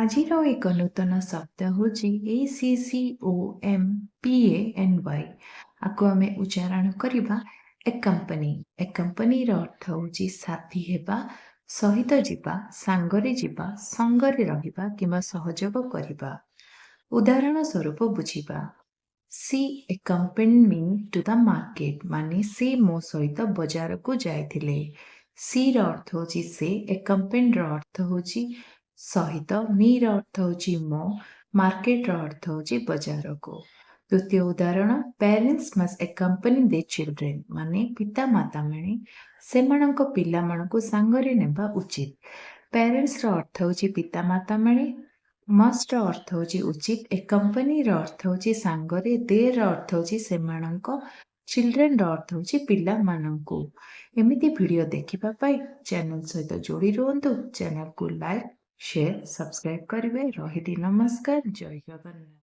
ଆଜିର ଏକ ନୂତନ ଶବ୍ଦ ହେଉଛି ACCOMPANY। ଆକୁ ଆମେ ଉଚ୍ଚାରଣ କରିବା ଏକମ୍ପାନୀ। ଏକମ୍ପାନୀର ଅର୍ଥ ହେଉଛି ସାଥୀ ହେବା, ସହିତ ଯିବା, ସାଙ୍ଗରେ ଯିବା, ସଙ୍ଗରେ ରହିବା କିମ୍ବା ସହଯୋଗ କରିବା। ଉଦାହରଣ ସ୍ୱରୂପ ବୁଝିବା, C accompanied me to the market, ମାନେ ସେ ମୋ ସହିତ ବଜାରକୁ ଯାଇଥିଲେ। ସିର ଅର୍ଥ ହେଉଛି ସେ, accompanied ର ଅର୍ଥ ହେଉଛି ସହିତ, ମିର ଅର୍ଥ ହେଉଛି ମୋ, ମାର୍କେଟର ଅର୍ଥ ହେଉଛି ବଜାରକୁ। ଦ୍ୱିତୀୟ ଉଦାହରଣ, parents must accompany their children, ମାନେ ପିତାମାତା ମାନେ ସେମାନଙ୍କ ପିଲାମାନଙ୍କୁ ସାଙ୍ଗରେ ନେବା ଉଚିତ। ପ୍ୟାରେଣ୍ଟସ୍ର ଅର୍ଥ ହେଉଛି ପିତାମାତା ମାନେ, ମଷ୍ଟର ଅର୍ଥ ହେଉଛି ଉଚିତ, accompanyର ଅର୍ଥ ହେଉଛି ସାଙ୍ଗରେ, their ଅର୍ଥ ହେଉଛି ସେମାନଙ୍କ, ଚିଲଡ୍ରେନର ଅର୍ଥ ହେଉଛି ପିଲାମାନଙ୍କୁ। ଏମିତି ଭିଡ଼ିଓ ଦେଖିବା ପାଇଁ ଚ୍ୟାନେଲ ସହିତ ଯୋଡ଼ି ରୁହନ୍ତୁ। ଚ୍ୟାନେଲକୁ ଲାଇକ୍, ସେୟାର, ସବସ୍କ୍ରାଇବ କରିବେ। ରହିଲି ନମସ୍କାର। ଜୟ ଜଗନ୍ନାଥ।